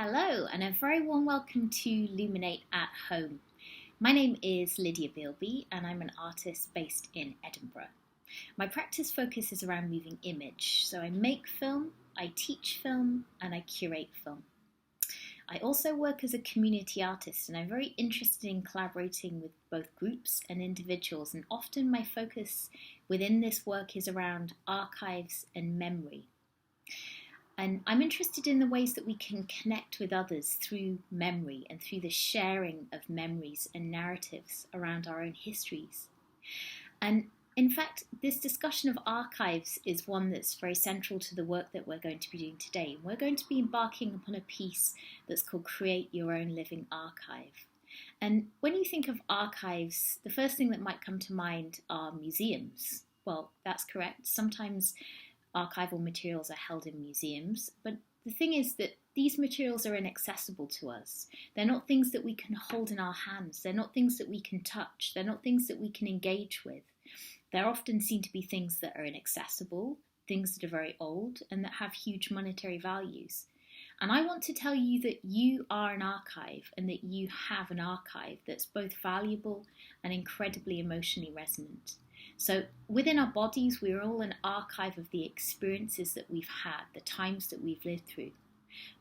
Hello, and a very warm welcome to Luminate at Home. My name is Lydia Beilby, and I'm an artist based in Edinburgh. My practice focuses around moving image, so I make film, I teach film, and I curate film. I also work as a community artist, and I'm very interested in collaborating with both groups and individuals, and often my focus within this work is around archives and memory. And I'm interested in the ways that we can connect with others through memory and through the sharing of memories and narratives around our own histories. And in fact, this discussion of archives is one that's very central to the work that we're going to be doing today. We're going to be embarking upon a piece that's called Create Your Own Living Archive. And when you think of archives, the first thing that might come to mind are museums. Well, that's correct. Sometimes archival materials are held in museums, but the thing is that these materials are inaccessible to us. They're not things that we can hold in our hands. They're not things that we can touch. They're not things that we can engage with. They're often seen to be things that are inaccessible, things that are very old, and that have huge monetary values. And I want to tell you that you are an archive and that you have an archive that's both valuable and incredibly emotionally resonant. So within our bodies, we're all an archive of the experiences that we've had, the times that we've lived through.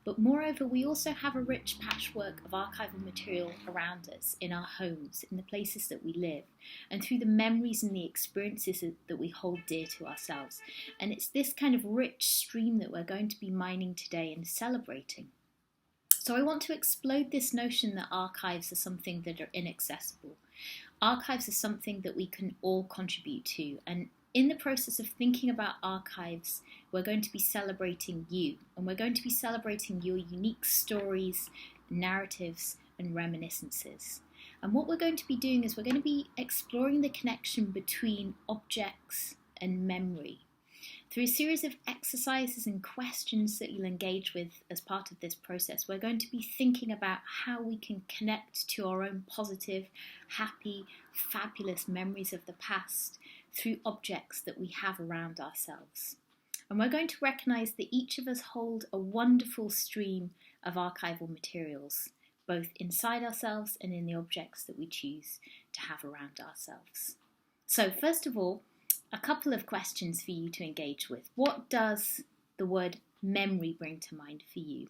But moreover, we also have a rich patchwork of archival material around us, in our homes, in the places that we live, and through the memories and the experiences that we hold dear to ourselves. And it's this kind of rich stream that we're going to be mining today and celebrating. So I want to explode this notion that archives are something that are inaccessible. Archives are something that we can all contribute to, and in the process of thinking about archives, we're going to be celebrating you, and we're going to be celebrating your unique stories, narratives, and reminiscences. And what we're going to be doing is we're going to be exploring the connection between objects and memory. Through a series of exercises and questions that you'll engage with as part of this process, we're going to be thinking about how we can connect to our own positive, happy, fabulous memories of the past through objects that we have around ourselves. And we're going to recognise that each of us hold a wonderful stream of archival materials, both inside ourselves and in the objects that we choose to have around ourselves. So first of all, a couple of questions for you to engage with. What does the word memory bring to mind for you?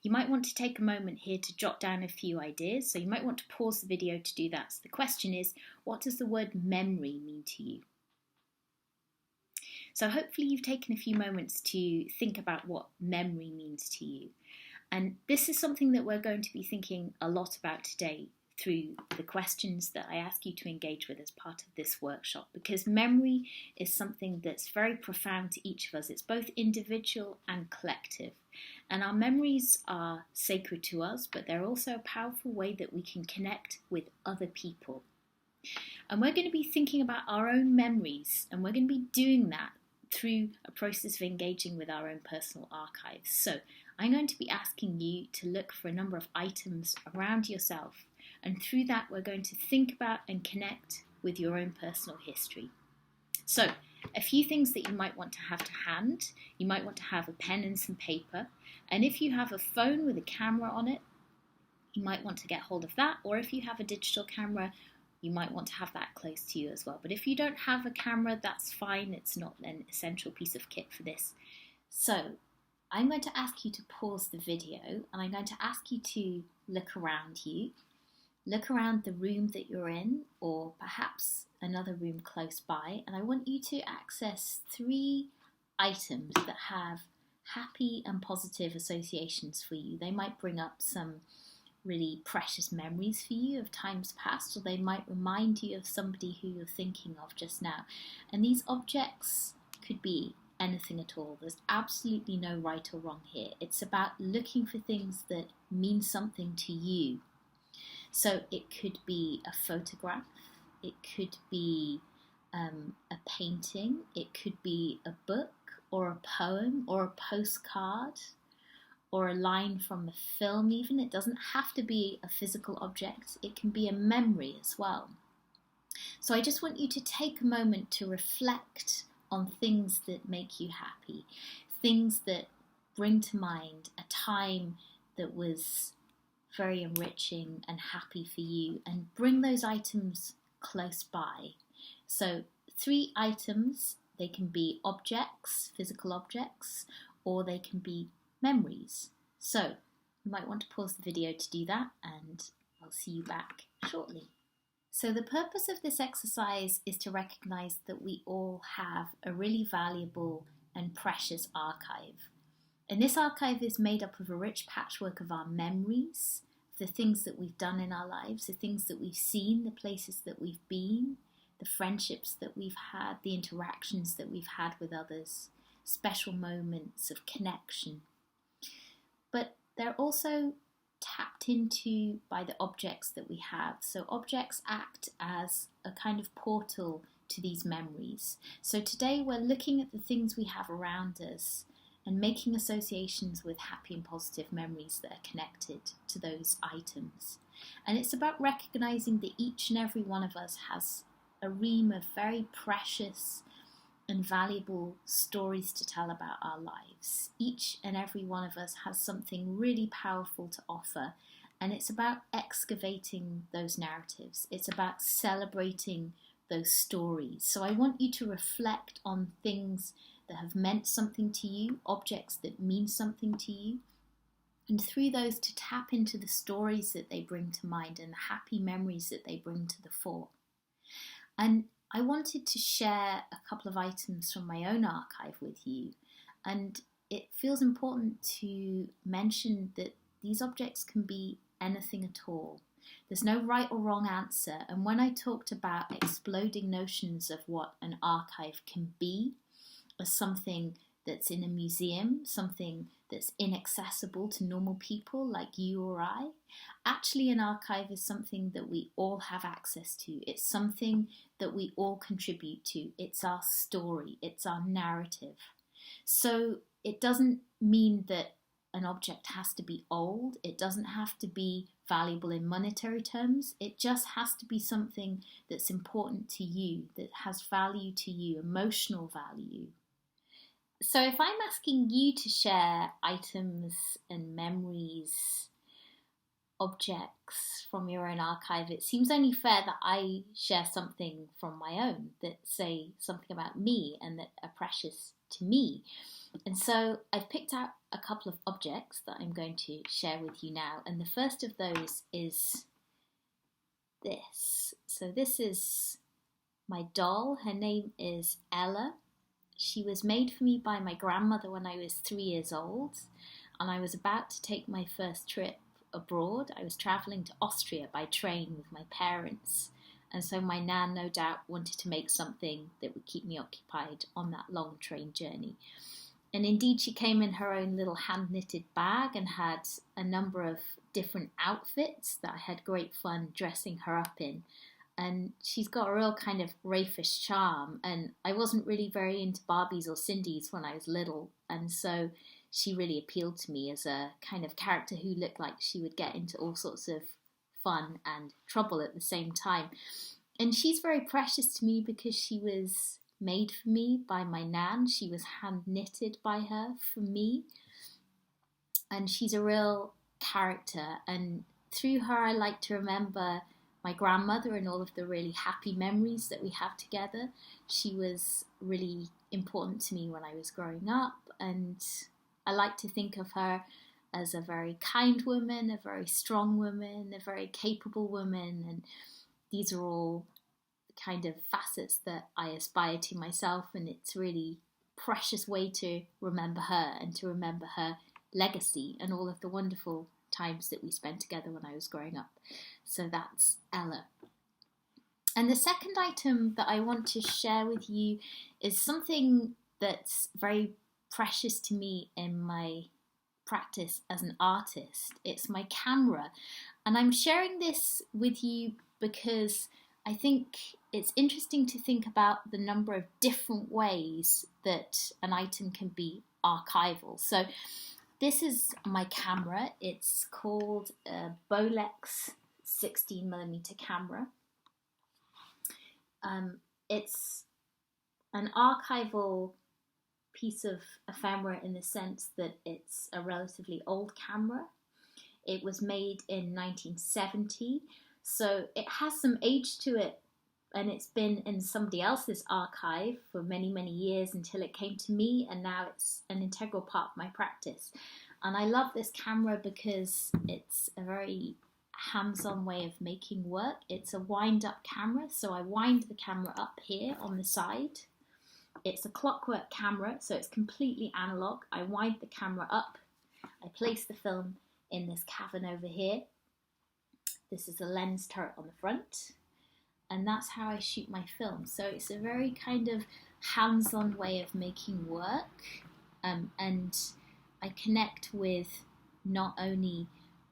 You might want to take a moment here to jot down a few ideas, so you might want to pause the video to do that. So the question is, what does the word memory mean to you? So hopefully you've taken a few moments to think about what memory means to you. And this is something that we're going to be thinking a lot about today through the questions that I ask you to engage with as part of this workshop, because memory is something that's very profound to each of us. It's both individual and collective. And our memories are sacred to us, but they're also a powerful way that we can connect with other people. And we're going to be thinking about our own memories, and we're going to be doing that through a process of engaging with our own personal archives. So I'm going to be asking you to look for a number of items around yourself, and through that we're going to think about and connect with your own personal history. So a few things that you might want to have to hand. You might want to have a pen and some paper, and if you have a phone with a camera on it, you might want to get hold of that, or if you have a digital camera, you might want to have that close to you as well. But if you don't have a camera, that's fine. It's not an essential piece of kit for this. So I'm going to ask you to pause the video, and I'm going to ask you to look around you. Look around the room that you're in, or perhaps another room close by, and I want you to access 3 items that have happy and positive associations for you. They might bring up some really precious memories for you of times past, or they might remind you of somebody who you're thinking of just now. And these objects could be anything at all. There's absolutely no right or wrong here. It's about looking for things that mean something to you. So it could be a photograph, it could be a painting, it could be a book or a poem or a postcard or a line from a film even. It doesn't have to be a physical object, it can be a memory as well. So I just want you to take a moment to reflect on things that make you happy, things that bring to mind a time that was very enriching and happy for you, and bring those items close by. So 3 items, they can be objects, physical objects, or they can be memories. So you might want to pause the video to do that, and I'll see you back shortly. So the purpose of this exercise is to recognise that we all have a really valuable and precious archive. And this archive is made up of a rich patchwork of our memories, the things that we've done in our lives, the things that we've seen, the places that we've been, the friendships that we've had, the interactions that we've had with others, special moments of connection. But they're also tapped into by the objects that we have. So objects act as a kind of portal to these memories. So today we're looking at the things we have around us and making associations with happy and positive memories that are connected to those items. And it's about recognizing that each and every one of us has a ream of very precious and valuable stories to tell about our lives. Each and every one of us has something really powerful to offer, and it's about excavating those narratives. It's about celebrating those stories. So I want you to reflect on things that have meant something to you, objects that mean something to you, and through those to tap into the stories that they bring to mind and the happy memories that they bring to the fore. And I wanted to share a couple of items from my own archive with you, and it feels important to mention that these objects can be anything at all. There's no right or wrong answer, and when I talked about exploding notions of what an archive can be, as something that's in a museum, something that's inaccessible to normal people like you or I, actually an archive is something that we all have access to. It's something that we all contribute to. It's our story, it's our narrative. So it doesn't mean that an object has to be old, it doesn't have to be valuable in monetary terms, it just has to be something that's important to you, that has value to you, emotional value. So if I'm asking you to share items and memories, objects from your own archive, it seems only fair that I share something from my own that say something about me and that are precious to me. And so I've picked out a couple of objects that I'm going to share with you now. And the first of those is this. So this is my doll. Her name is Ella. She was made for me by my grandmother when I was 3 years old, and I was about to take my first trip abroad. I was travelling to Austria by train with my parents, and so my nan no doubt wanted to make something that would keep me occupied on that long train journey. And indeed she came in her own little hand-knitted bag and had a number of different outfits that I had great fun dressing her up in. And she's got a real kind of raffish charm, and I wasn't really very into Barbies or Cindy's when I was little, and so she really appealed to me as a kind of character who looked like she would get into all sorts of fun and trouble at the same time. And she's very precious to me because she was made for me by my nan. She was hand knitted by her for me, and she's a real character, and through her I like to remember my grandmother and all of the really happy memories that we have together. She was really important to me when I was growing up, and I like to think of her as a very kind woman, a very strong woman, a very capable woman, and these are all the kind of facets that I aspire to myself, and it's a really precious way to remember her and to remember her legacy and all of the wonderful times that we spent together when I was growing up. So that's Ella. And the second item that I want to share with you is something that's very precious to me in my practice as an artist. It's my camera. And I'm sharing this with you because I think it's interesting to think about the number of different ways that an item can be archival. So this is my camera. It's called a Bolex 16mm camera. It's an archival piece of ephemera in the sense that it's a relatively old camera. It was made in 1970, so it has some age to it, and it's been in somebody else's archive for many, many years until it came to me, and now it's an integral part of my practice. And I love this camera because it's a very hands-on way of making work. It's a wind-up camera, so I wind the camera up here on the side. It's a clockwork camera, so it's completely analog. I wind the camera up, I place the film in this cavern over here. This is a lens turret on the front, and that's how I shoot my film. So it's a very kind of hands-on way of making work, and I connect with not only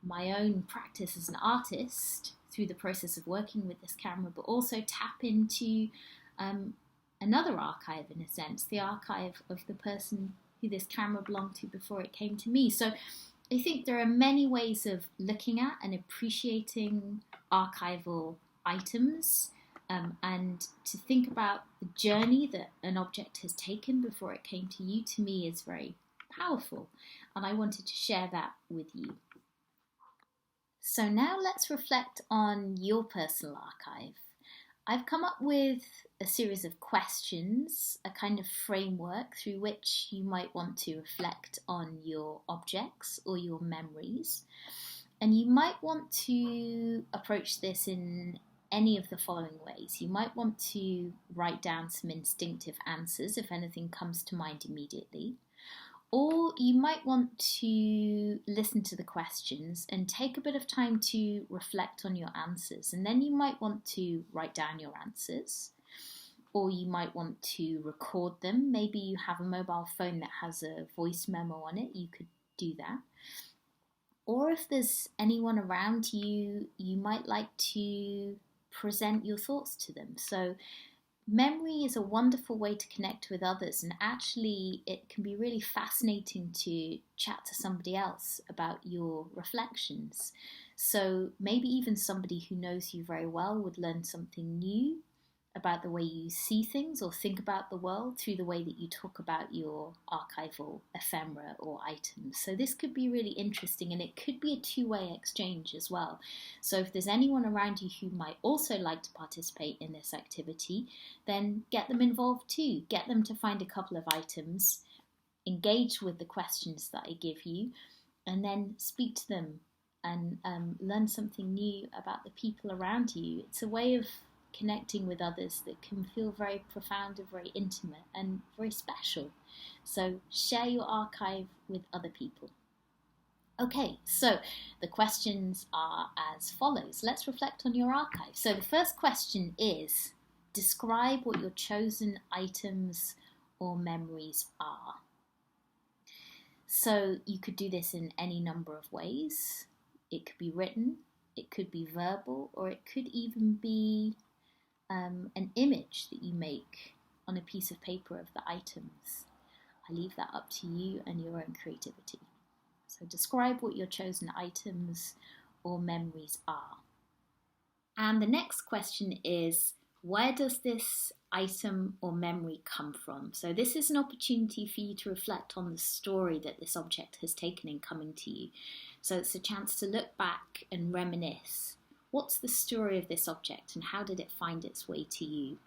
my own practice as an artist through the process of working with this camera, but also tap into another archive, in a sense, the archive of the person who this camera belonged to before it came to me. So I think there are many ways of looking at and appreciating archival items, and to think about the journey that an object has taken before it came to you, to me, is very powerful, and I wanted to share that with you. So now let's reflect on your personal archive. I've come up with a series of questions, a kind of framework through which you might want to reflect on your objects or your memories. And you might want to approach this in any of the following ways. You might want to write down some instinctive answers if anything comes to mind immediately. Or you might want to listen to the questions and take a bit of time to reflect on your answers. And then you might want to write down your answers. Or you might want to record them. Maybe you have a mobile phone that has a voice memo on it. You could do that. Or if there's anyone around you, you might like to present your thoughts to them. So memory is a wonderful way to connect with others, and actually it can be really fascinating to chat to somebody else about your reflections. So maybe even somebody who knows you very well would learn something new about the way you see things or think about the world through the way that you talk about your archival ephemera or items. So this could be really interesting, and it could be a two-way exchange as well. So if there's anyone around you who might also like to participate in this activity, then get them involved too. Get them to find a couple of items, engage with the questions that I give you, and then speak to them and learn something new about the people around you. It's a way of connecting with others that can feel very profound and very intimate and very special. So share your archive with other people. Okay, so the questions are as follows. Let's reflect on your archive. So the first question is, describe what your chosen items or memories are. So you could do this in any number of ways. It could be written, it could be verbal, or it could even be an image that you make on a piece of paper of the items. I leave that up to you and your own creativity. So describe what your chosen items or memories are. And the next question is, where does this item or memory come from? So this is an opportunity for you to reflect on the story that this object has taken in coming to you. So it's a chance to look back and reminisce. What's the story of this object and how did it find its way to you?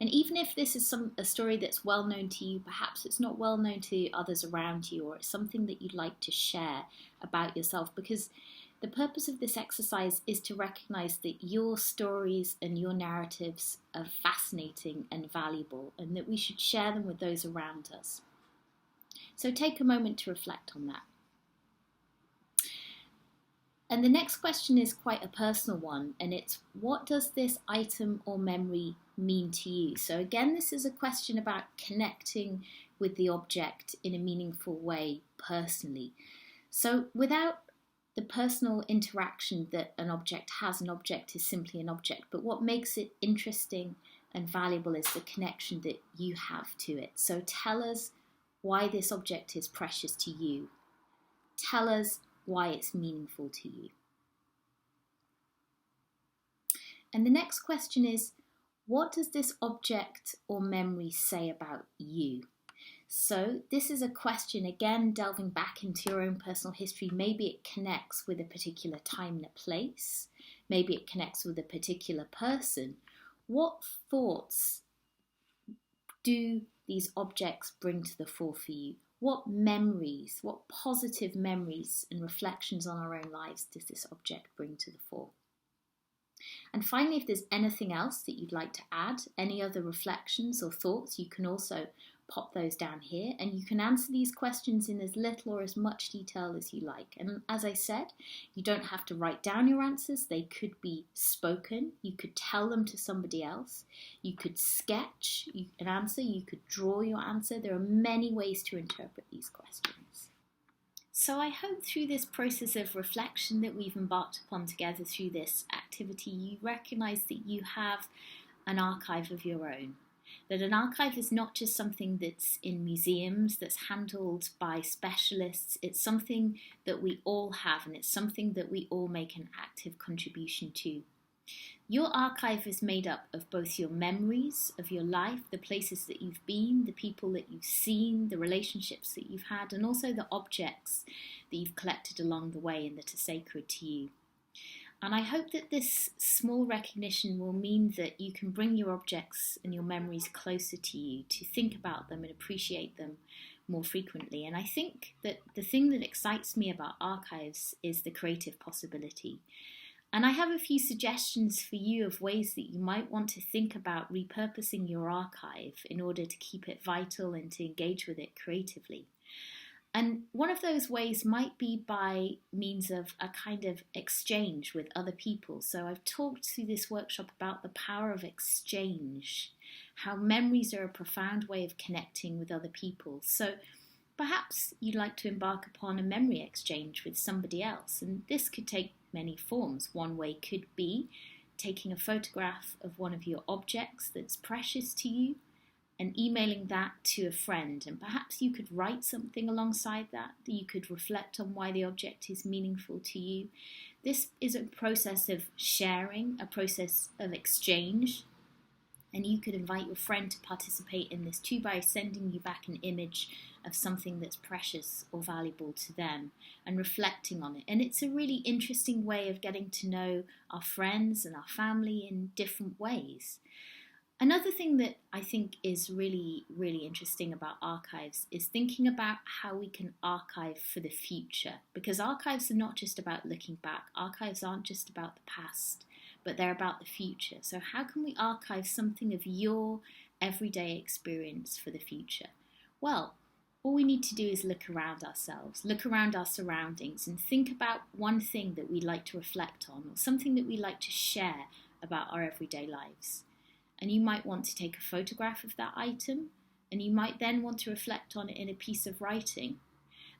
And even if this is a story that's well known to you, perhaps it's not well known to others around you, or it's something that you'd like to share about yourself, because the purpose of this exercise is to recognize that your stories and your narratives are fascinating and valuable, and that we should share them with those around us. So take a moment to reflect on that. And the next question is quite a personal one, and it's, what does this item or memory mean to you? So again, this is a question about connecting with the object in a meaningful way personally. So without the personal interaction that an object has, an object is simply an object, but what makes it interesting and valuable is the connection that you have to it. So tell us why this object is precious to you. Tell us why it's meaningful to you. And the next question is, what does this object or memory say about you? So this is a question, again, delving back into your own personal history. Maybe it connects with a particular time and a place. Maybe it connects with a particular person. What thoughts do these objects bring to the fore for you? What memories, what positive memories and reflections on our own lives does this object bring to the fore? And finally, if there's anything else that you'd like to add, any other reflections or thoughts, you can also pop those down here, and you can answer these questions in as little or as much detail as you like. And as I said, you don't have to write down your answers. They could be spoken. You could tell them to somebody else. You could sketch an answer. You could draw your answer. There are many ways to interpret these questions. So I hope through this process of reflection that we've embarked upon together through this activity, you recognise that you have an archive of your own. That an archive is not just something that's in museums, that's handled by specialists. It's something that we all have, and it's something that we all make an active contribution to. Your archive is made up of both your memories of your life, the places that you've been, the people that you've seen, the relationships that you've had, and also the objects that you've collected along the way and that are sacred to you. And I hope that this small recognition will mean that you can bring your objects and your memories closer to you, to think about them and appreciate them more frequently. And I think that the thing that excites me about archives is the creative possibility. And I have a few suggestions for you of ways that you might want to think about repurposing your archive in order to keep it vital and to engage with it creatively. And one of those ways might be by means of a kind of exchange with other people. So I've talked through this workshop about the power of exchange, how memories are a profound way of connecting with other people. So perhaps you'd like to embark upon a memory exchange with somebody else. And this could take many forms. One way could be taking a photograph of one of your objects that's precious to you and emailing that to a friend. And perhaps you could write something alongside that you could reflect on why the object is meaningful to you. This is a process of sharing, a process of exchange. And you could invite your friend to participate in this too by sending you back an image of something that's precious or valuable to them and reflecting on it. And it's a really interesting way of getting to know our friends and our family in different ways. Another thing that I think is really, really interesting about archives is thinking about how we can archive for the future. Because archives are not just about looking back. Archives aren't just about the past, but they're about the future. So how can we archive something of your everyday experience for the future? Well, all we need to do is look around ourselves, look around our surroundings, and think about one thing that we'd like to reflect on, or something that we'd like to share about our everyday lives. And you might want to take a photograph of that item, and you might then want to reflect on it in a piece of writing.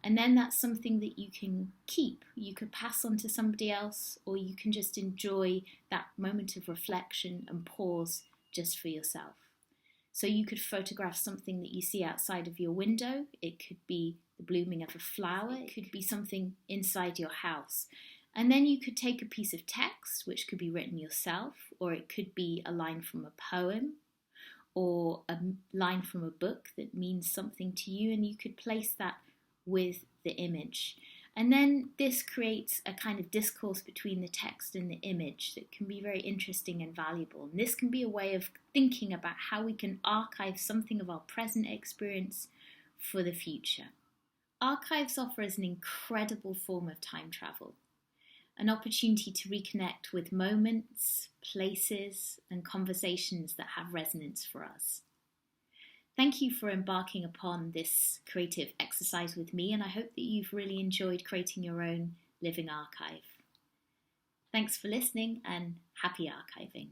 And then that's something that you can keep. You could pass on to somebody else, or you can just enjoy that moment of reflection and pause just for yourself. So you could photograph something that you see outside of your window. It could be the blooming of a flower. It could be something inside your house. And then you could take a piece of text, which could be written yourself, or it could be a line from a poem, or a line from a book that means something to you, and you could place that with the image. And then this creates a kind of discourse between the text and the image that can be very interesting and valuable. And this can be a way of thinking about how we can archive something of our present experience for the future. Archives offer us an incredible form of time travel, an opportunity to reconnect with moments, places, and conversations that have resonance for us. Thank you for embarking upon this creative exercise with me, and I hope that you've really enjoyed creating your own living archive. Thanks for listening, and happy archiving.